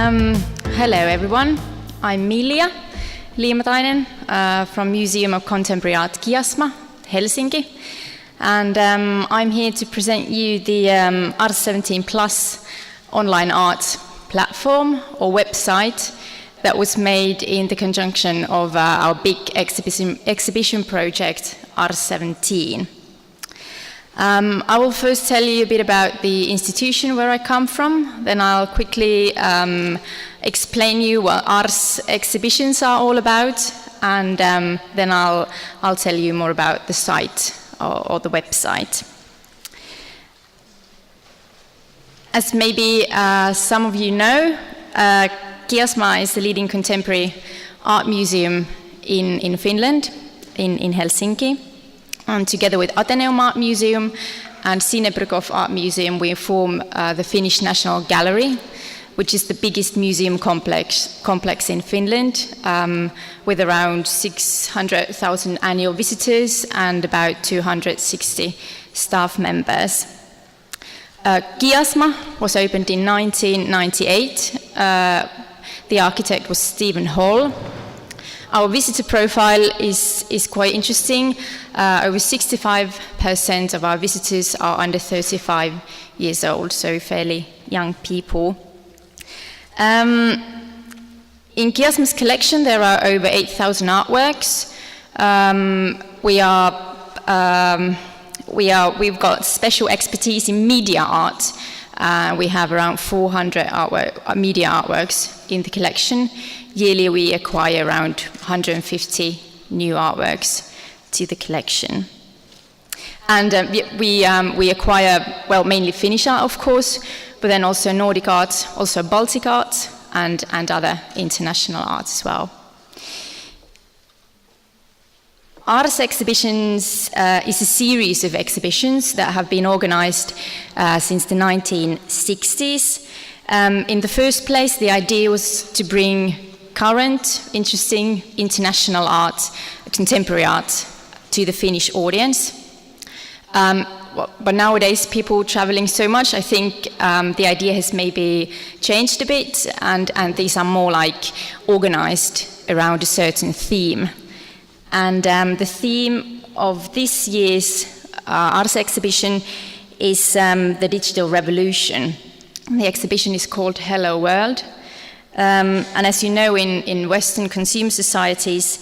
Hello everyone, I'm MiIja Liimatainen from Museum of Contemporary Art Kiasma, Helsinki, and I'm here to present you the ARS17 Plus online art platform or website that was made in the conjunction of our big exhibition project ARS17. I will first tell you a bit about the institution where I come from, then I'll quickly explain you what ARS exhibitions are all about, and then I'll tell you more about the site or the website. As maybe some of you know, Kiasma is the leading contemporary art museum in Finland, in Helsinki. And together with Atheneum Art Museum and Sinebrychoff Art Museum, we form the Finnish National Gallery, which is the biggest museum complex in Finland, with around 600,000 annual visitors and about 260 staff members. Kiasma was opened in 1998. The architect was Stephen Hall. Our visitor profile is quite interesting. Over 65% of our visitors are under 35 years old, so fairly young people. In Kiasma's collection, there are over 8,000 artworks. We've got special expertise in media art. We have around 400 media artworks in the collection. Yearly, we acquire around 150 new artworks to the collection. And we acquire, well, mainly Finnish art, of course, but then also Nordic art, also Baltic art, and other international art as well. ARS Exhibitions is a series of exhibitions that have been organized since the 1960s. In the first place, the idea was to bring current, interesting international art, contemporary art, to the Finnish audience. But nowadays, people traveling so much, I think the idea has maybe changed a bit, and these are more like organized around a certain theme. And the theme of this year's ARS exhibition is the digital revolution. The exhibition is called Hello World. And as you know, in Western consumer societies,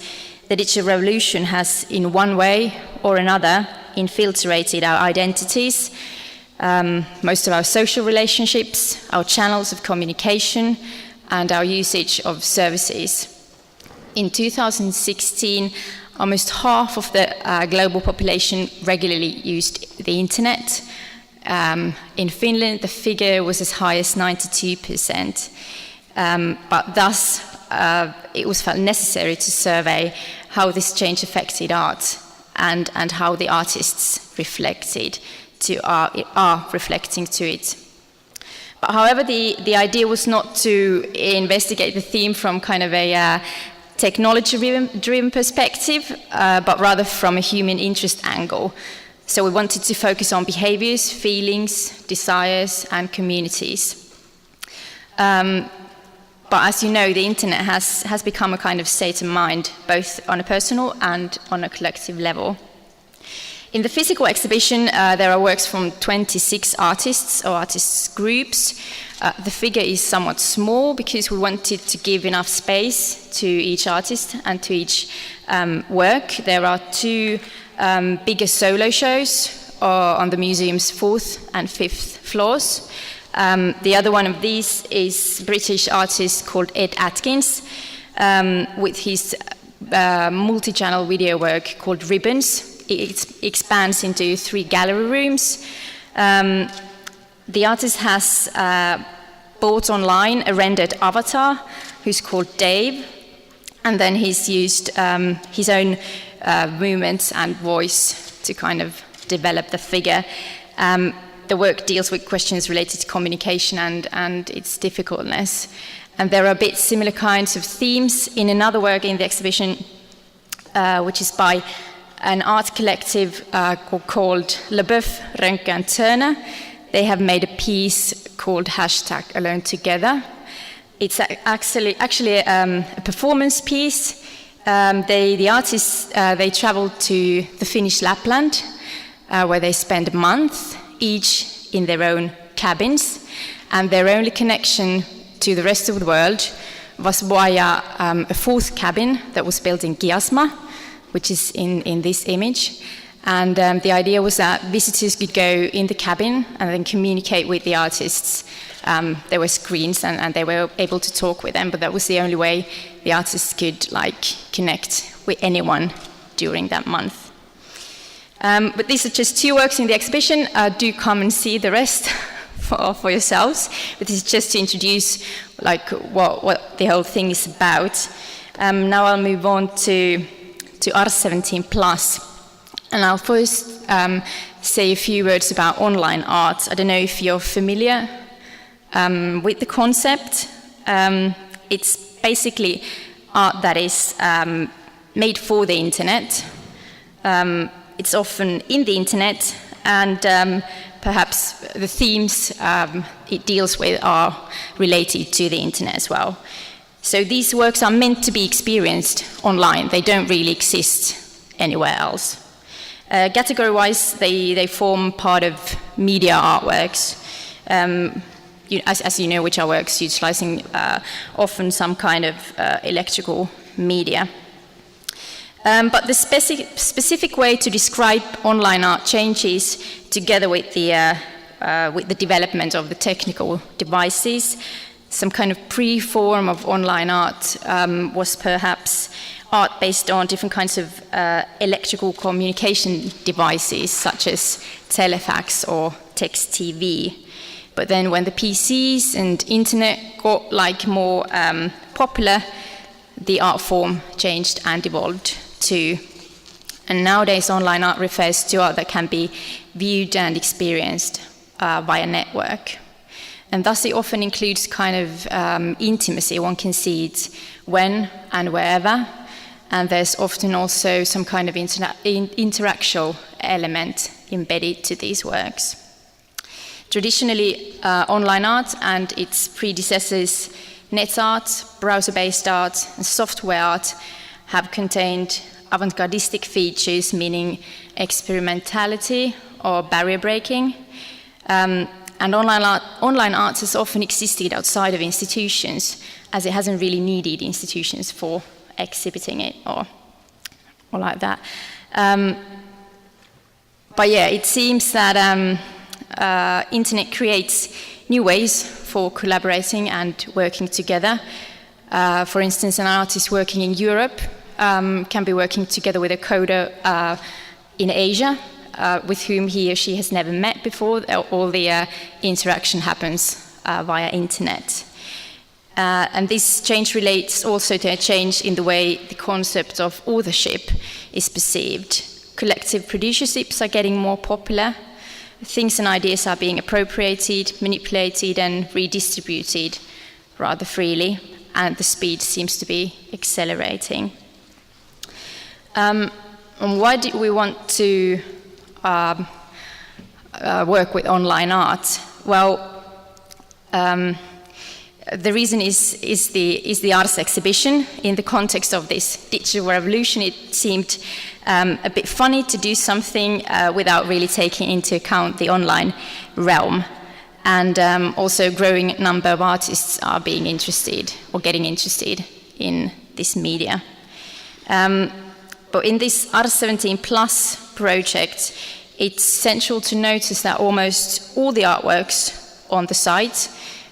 the digital revolution has, in one way or another, infiltrated our identities, most of our social relationships, our channels of communication, and our usage of services. In 2016, almost half of the global population regularly used the internet. In Finland, the figure was as high as 92%. But thus, it was felt necessary to survey how this change affected art and how the artists are reflecting to it. But however, the idea was not to investigate the theme from kind of a technology-driven perspective, but rather from a human interest angle. So we wanted to focus on behaviors, feelings, desires, and communities. But as you know, the internet has become a kind of state of mind, both on a personal and on a collective level. In the physical exhibition, there are works from 26 artists or artists' groups. The figure is somewhat small because we wanted to give enough space to each artist and to each work. There are two bigger solo shows on the museum's 4th and 5th floors. The other one of these is a British artist called Ed Atkins with his multi-channel video work called Ribbons. It expands into 3 gallery rooms. The artist has bought online a rendered avatar who's called Dave, and then he's used his own movements and voice to kind of develop the figure. The work deals with questions related to communication and its difficultness. And there are a bit similar kinds of themes in another work in the exhibition, which is by an art collective called LeBeuf, Rönke and Turner. They have made a piece called #AloneTogether. It's actually a performance piece. The artists, they travel to the Finnish Lapland, where they spend a month, each in their own cabins, and their only connection to the rest of the world was via a fourth cabin that was built in Kiasma, which is in this image. And the idea was that visitors could go in the cabin and then communicate with the artists. There were screens and they were able to talk with them, but that was the only way the artists could connect with anyone during that month. But these are just 2 works in the exhibition. Do come and see the rest for yourselves. But this is just to introduce what the whole thing is about. Now I'll move on to ARS17+. And I'll first say a few words about online art. I don't know if you're familiar with the concept. It's basically art that is made for the internet. It's often in the internet, and perhaps the themes it deals with are related to the internet as well. So these works are meant to be experienced online. They don't really exist anywhere else. Category-wise, they form part of media artworks, as you know, which are works utilizing often some kind of electrical media. But the specific way to describe online art changes together with the development of the technical devices. Some kind of pre-form of online art was perhaps art based on different kinds of electrical communication devices, such as telefax or text TV. But then when the PCs and internet got more popular, the art form changed and evolved too. And nowadays online art refers to art that can be viewed and experienced via network. And thus it often includes kind of intimacy. One can see it when and wherever. And there's often also some kind of interactual element embedded to these works. Traditionally, online art and its predecessors, net art, browser-based art, and software art have contained avant-gardistic features, meaning experimentality or barrier breaking. And online art has often existed outside of institutions, as it hasn't really needed institutions for exhibiting it or like that. But yeah, it seems that internet creates new ways for collaborating and working together. For instance, an artist working in Europe can be working together with a coder in Asia, with whom he or she has never met before. All the interaction happens via internet. And this change relates also to a change in the way the concept of authorship is perceived. Collective producerships are getting more popular. Things and ideas are being appropriated, manipulated, and redistributed rather freely, and the speed seems to be accelerating. And why do we want to work with online art? Well, the reason is the ARS exhibition. In the context of this digital revolution, it seemed a bit funny to do something without really taking into account the online realm. And also a growing number of artists are being interested or getting interested in this media. But in this ARS17+ project, it's central to notice that almost all the artworks on the site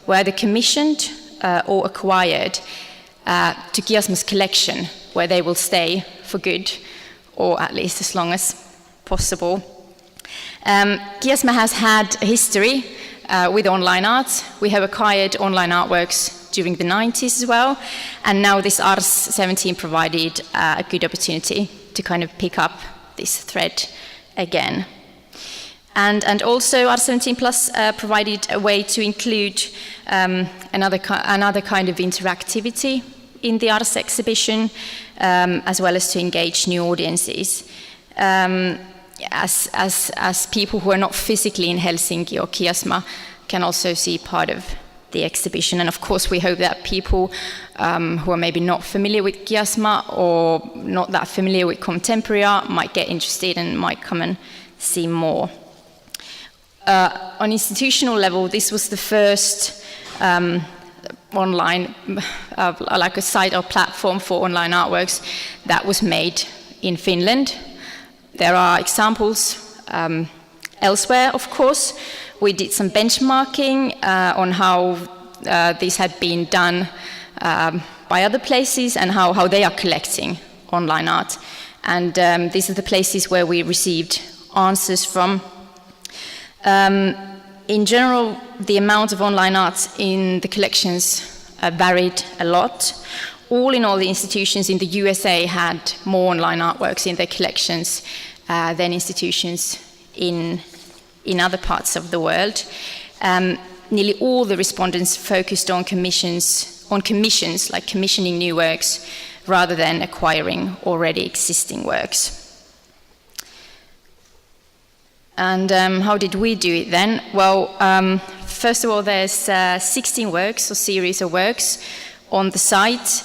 were either commissioned or acquired to Kiasma's collection, where they will stay for good, or at least as long as possible. Kiasma has had a history with online art. We have acquired online artworks during the 90s as well, and now this ARS17 provided a good opportunity to kind of pick up this thread again. And also ARS17+ provided a way to include another kind of interactivity in the ARS exhibition, as well as to engage new audiences. As people who are not physically in Helsinki or Kiasma can also see part of the exhibition. And of course, we hope that people who are maybe not familiar with Kiasma or not that familiar with contemporary art might get interested and might come and see more. On institutional level, this was the first online, like a site or platform for online artworks that was made in Finland. There are examples elsewhere, of course. We did some benchmarking on how this had been done by other places and how they are collecting online art. And these are the places where we received answers from. In general, the amount of online art in the collections varied a lot. All in all, the institutions in the USA had more online artworks in their collections than institutions in other parts of the world. Nearly all the respondents focused on commissions, like commissioning new works, rather than acquiring already existing works. And how did we do it then? Well, first of all, there's 16 works, or series of works, on the site.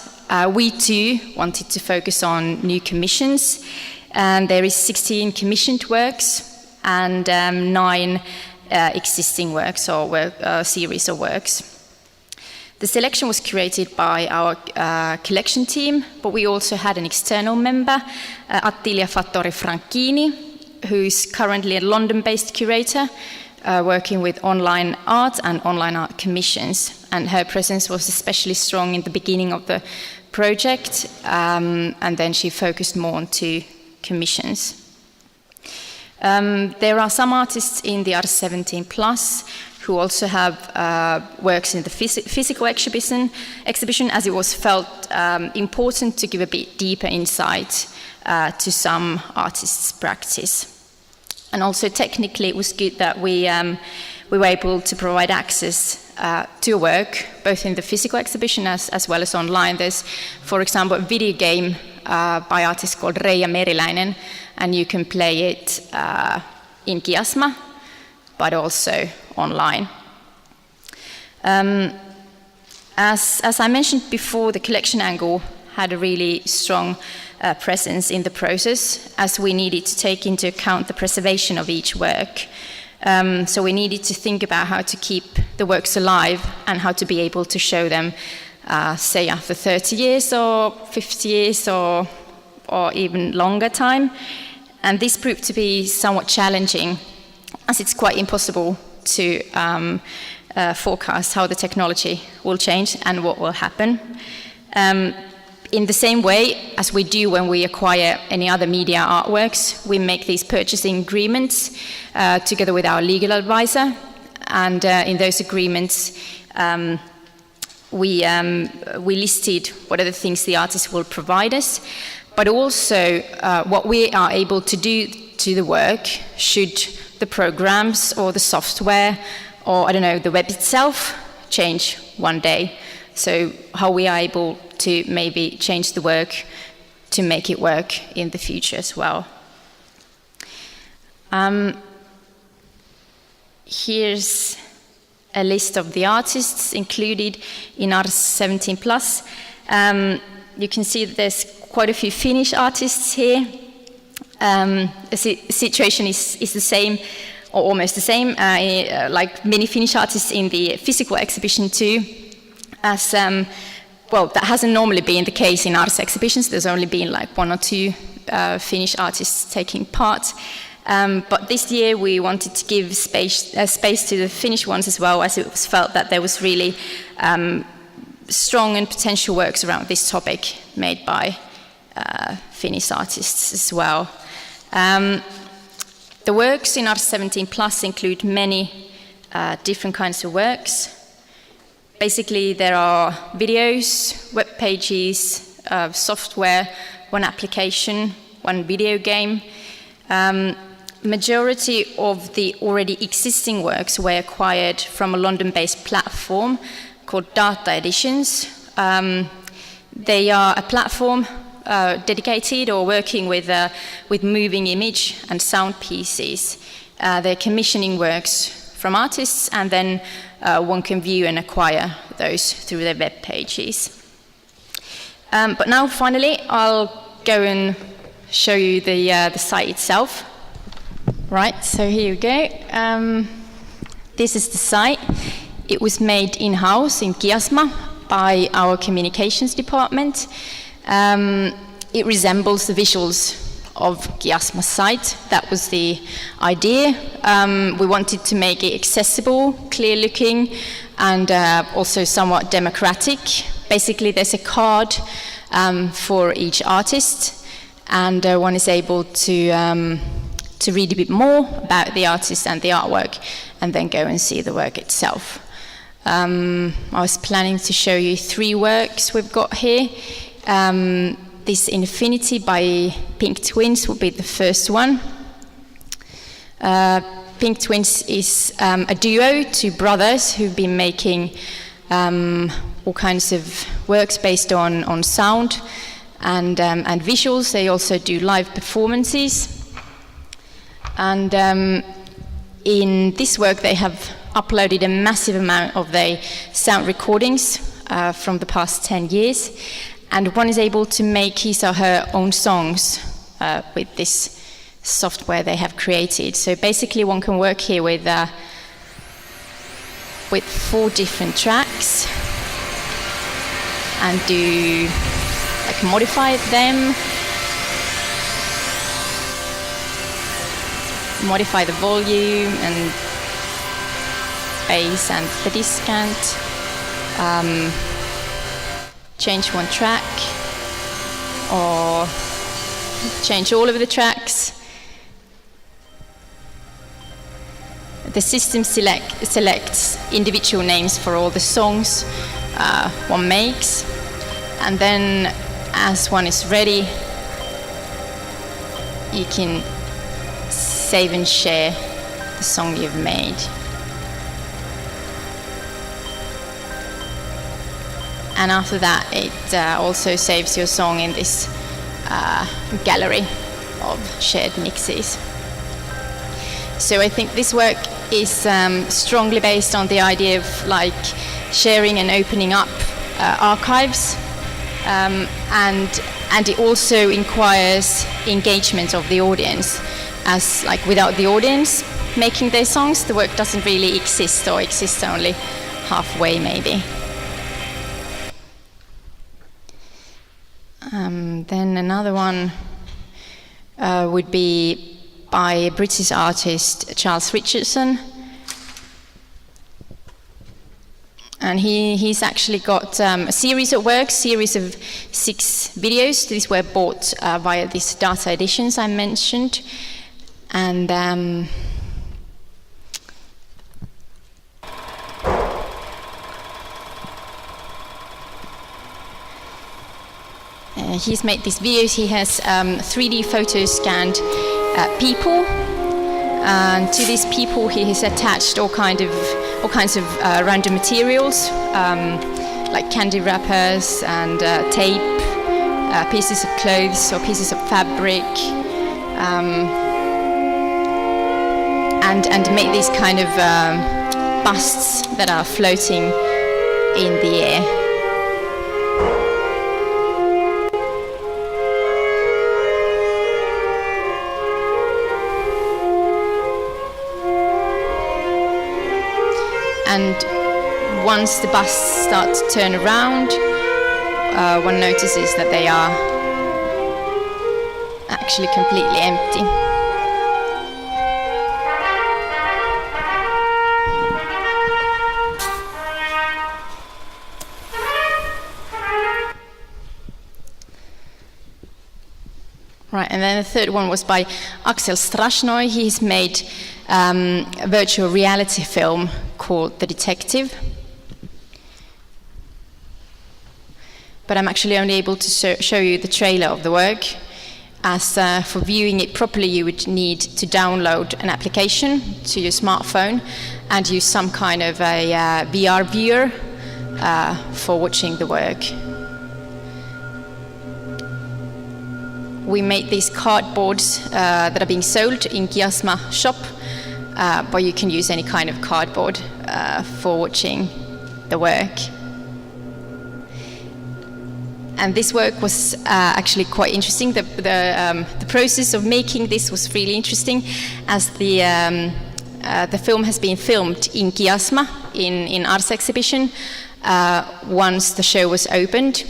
We too wanted to focus on new commissions, and there is 16 commissioned works and 9 existing works, or series of works. The selection was curated by our collection team, but we also had an external member, Attilia Fattori Franchini, who's currently a London-based curator working with online art and online art commissions. And her presence was especially strong in the beginning of the project, and then she focused more on 2 commissions. There are some artists in the ARS17 Plus who also have works in the physical exhibition, as it was felt important to give a bit deeper insight to some artists' practice. And also technically it was good that we were able to provide access to a work, both in the physical exhibition as well as online. There's, for example, a video game by an artist called MiIja Liimatainen, and you can play it in Kiasma, but also online. As I mentioned before, the collection angle had a really strong presence in the process, as we needed to take into account the preservation of each work. So we needed to think about how to keep the works alive and how to be able to show them, say, after 30 years or 50 years or even longer time. And this proved to be somewhat challenging, as it's quite impossible to forecast how the technology will change and what will happen. In the same way as we do when we acquire any other media artworks, we make these purchasing agreements together with our legal advisor. And in those agreements, we listed what are the things the artist will provide us, but also what we are able to do to the work should the programs or the software or, I don't know, the web itself change one day. So how we are able to maybe change the work to make it work in the future as well. Here's a list of the artists included in ARS17 Plus. You can see that there's quite a few Finnish artists here. The situation is the same, or almost the same, like many Finnish artists in the physical exhibition too. As well, that hasn't normally been the case in ARS exhibitions. There's only been like 1 or 2 Finnish artists taking part. But this year we wanted to give space to the Finnish ones as well, as it was felt that there was really strong and potential works around this topic made by Finnish artists as well. The works in ARS17 Plus include many different kinds of works. Basically, there are videos, web pages, software, 1 application, 1 video game. Majority of the already existing works were acquired from a London-based platform called Data Editions. They are a platform dedicated or working with moving image and sound pieces. They're commissioning works from artists, and then one can view and acquire those through their web pages. But now, finally, I'll go and show you the site itself. Right, so here you go. This is the site. It was made in-house in Kiasma by our communications department. It resembles the visuals of Kiasma's site. That was the idea. We wanted to make it accessible, clear-looking, and also somewhat democratic. Basically, there's a card for each artist, and one is able to read a bit more about the artist and the artwork, and then go and see the work itself. I was planning to show you 3 works we've got here. This Infinity by Pink Twins will be the first one. Pink Twins is a duo, 2 brothers who've been making all kinds of works based on sound and visuals. They also do live performances. And in this work, they have uploaded a massive amount of their sound recordings from the past 10 years. And one is able to make his or her own songs with this software they have created. So basically, one can work here with 4 different tracks and do modify them, modify the volume and bass and the discount, change one track or change all of the tracks. The system selects individual names for all the songs one makes, and then as one is ready, you can save and share the song you've made. And after that, it also saves your song in this gallery of shared mixes. So I think this work is strongly based on the idea of sharing and opening up archives, and it also inquires engagement of the audience, as without the audience making their songs, the work doesn't really exist, or exists only halfway maybe. Then another one would be by British artist Charles Richardson. And he's actually got a series of works, series of 6 videos. These were bought via these data editions I mentioned. And he's made these videos. He has 3D photo scanned people, and to these people he has attached all kinds of random materials, like candy wrappers and tape, pieces of clothes or pieces of fabric, and make these kind of busts that are floating in the air. And once the busts start to turn around, one notices that they are actually completely empty. Right, and then the third one was by Axel Strashnoi. He's made a virtual reality film called The Detective. But I'm actually only able to show you the trailer of the work, as for viewing it properly you would need to download an application to your smartphone and use some kind of a VR viewer for watching the work. We made these cardboards that are being sold in Kiasma shop but you can use any kind of cardboard for watching the work. And this work was actually quite interesting. The process of making this was really interesting, as the film has been filmed in Kiasma in ARS Exhibition once the show was opened.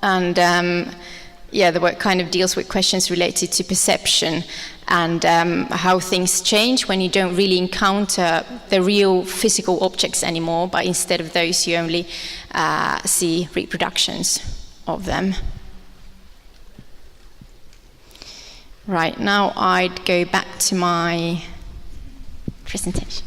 And the work kind of deals with questions related to perception and how things change when you don't really encounter the real physical objects anymore, but instead of those you only see reproductions of them. Right, now I'd go back to my presentation.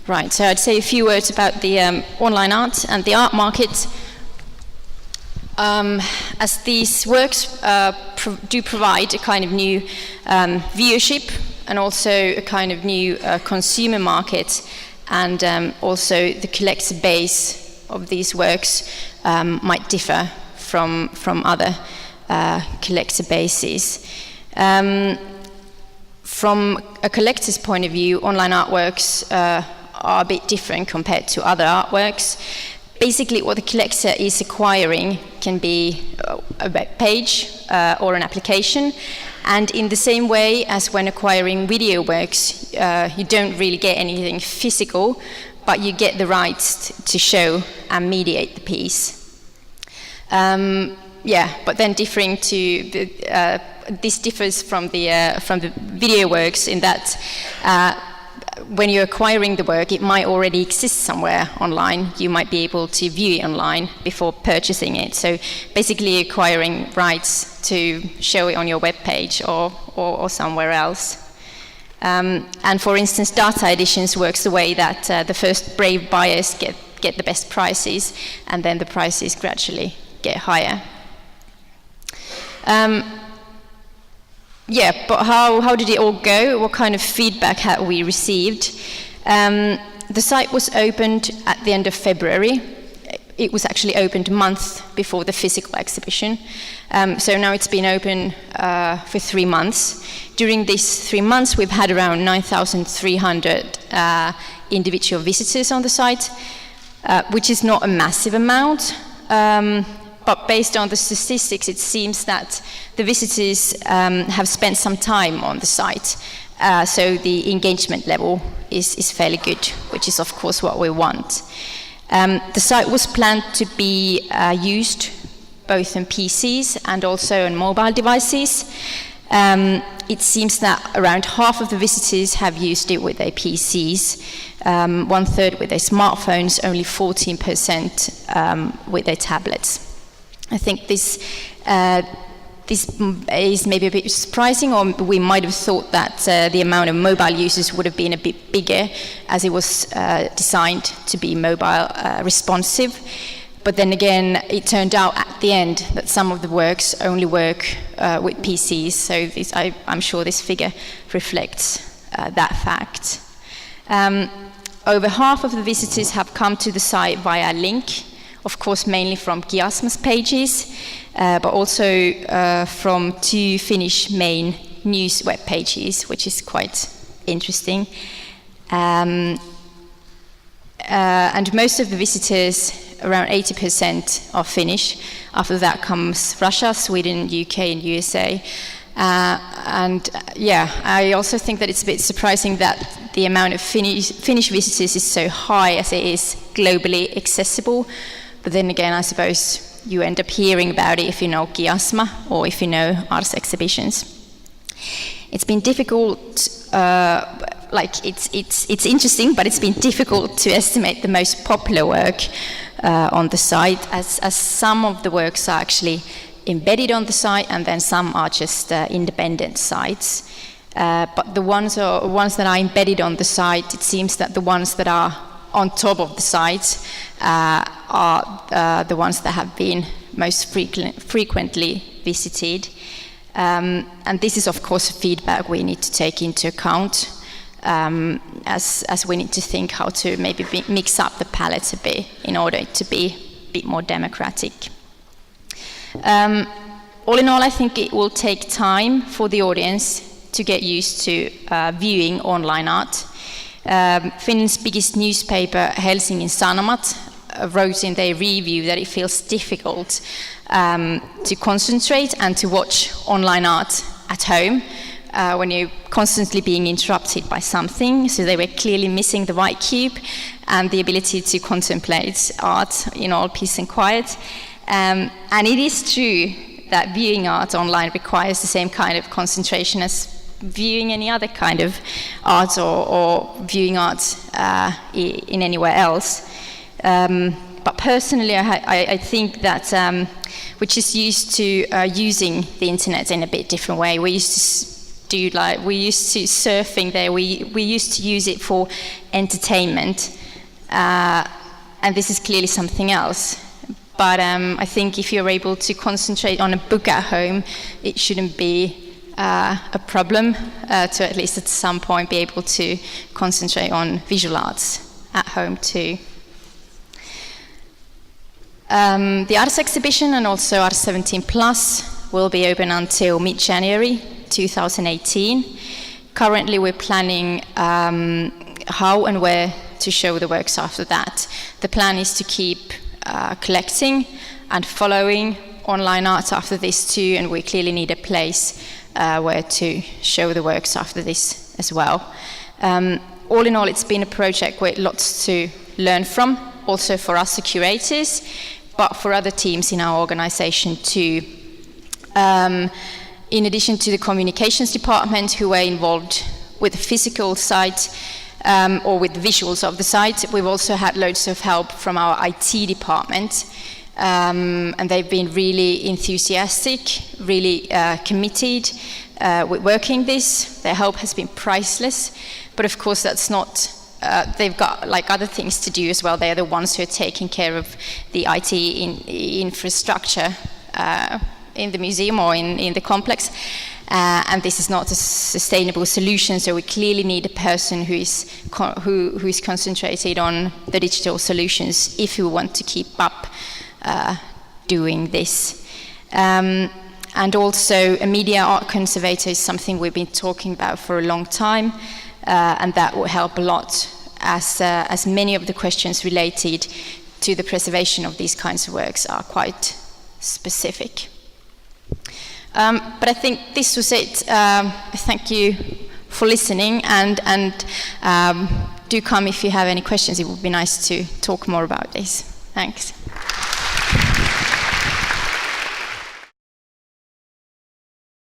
Right, so I'd say a few words about the online art and the art market. As these works do provide a kind of new viewership and also a kind of new consumer market, and also the collector base of these works might differ from other collector bases. From a collector's point of view, online artworks are a bit different compared to other artworks. Basically, what the collector is acquiring can be a web page or an application, and in the same way as when acquiring video works, you don't really get anything physical, but you get the rights to show and mediate the piece. But then differing to the, this differs from the video works in that when you're acquiring the work, it might already exist somewhere online. You might be able to view it online before purchasing it. So basically acquiring rights to show it on your web page or somewhere else. And for instance, data editions works the way that the first brave buyers get the best prices, and then the prices gradually get higher. But how did it all go? What kind of feedback had we received? The site was opened at the end of February. It was actually opened a month before the physical exhibition. So now it's been open for 3 months. During these 3 months, we've had around 9,300 individual visitors on the site, which is not a massive amount. But based on the statistics, it seems that the visitors have spent some time on the site. So the engagement level is fairly good, which is of course what we want. The site was planned to be used both on PCs and also on mobile devices. It seems that around half of the visitors have used it with their PCs, 1/3 with their smartphones, only 14% with their tablets. I think this is maybe a bit surprising, or we might have thought that the amount of mobile users would have been a bit bigger, as it was designed to be mobile responsive. But then again, it turned out at the end that some of the works only work with PCs, so I'm sure this figure reflects that fact. Over half of the visitors have come to the site via a link, of course mainly from Kiasma's pages, but also from 2 Finnish main news web pages, which is quite interesting. And most of the visitors, around 80%, are Finnish. After that comes Russia, Sweden, UK and USA. I also think that it's a bit surprising that the amount of Finnish visitors is so high, as it is globally accessible. But then again, I suppose you end up hearing about it if you know Kiasma or if you know ARS Exhibitions. It's been difficult, it's interesting, but it's been difficult to estimate the most popular work on the site, as some of the works are actually embedded on the site, and then some are just independent sites. But the ones that are embedded on the site, it seems that the ones that are on top of the site are the ones that have been most frequently visited. And this is, of course, feedback we need to take into account as we need to think how to maybe mix up the palette a bit in order to be a bit more democratic. All in all, I think it will take time for the audience to get used to viewing online art. Finland's biggest newspaper, Helsingin Sanomat, wrote in their review that it feels difficult to concentrate and to watch online art at home when you're constantly being interrupted by something. So they were clearly missing the right cube and the ability to contemplate art in all peace and quiet. And it is true that viewing art online requires the same kind of concentration as viewing any other kind of art or viewing art in anywhere else. But personally, I think that we're just used to using the internet in a bit different way. We used to surfing there. We used to use it for entertainment, and this is clearly something else. But I think if you're able to concentrate on a book at home, it shouldn't be a problem to at least at some point be able to concentrate on visual arts at home too. The ARS Exhibition and also ARS17 Plus will be open until mid-January 2018. Currently we're planning how and where to show the works after that. The plan is to keep collecting and following online art after this too, and we clearly need a place where to show the works after this as well. All in all, it's been a project with lots to learn from, also for us, the curators, but for other teams in our organization too. In addition to the communications department who were involved with the physical site or with visuals of the site, we've also had loads of help from our IT department. And they've been really enthusiastic, really committed with working this. Their help has been priceless, but of course that's not, they've got like other things to do as well. They're the ones who are taking care of the IT infrastructure in the museum or in the complex. And this is not a sustainable solution, so we clearly need a person who is concentrated on the digital solutions if we want to keep up doing this. And also a media art conservator is something we've been talking about for a long time, and that will help a lot as many of the questions related to the preservation of these kinds of works are quite specific. But I think this was it. Thank you for listening, and do come if you have any questions. It would be nice to talk more about this. Thanks.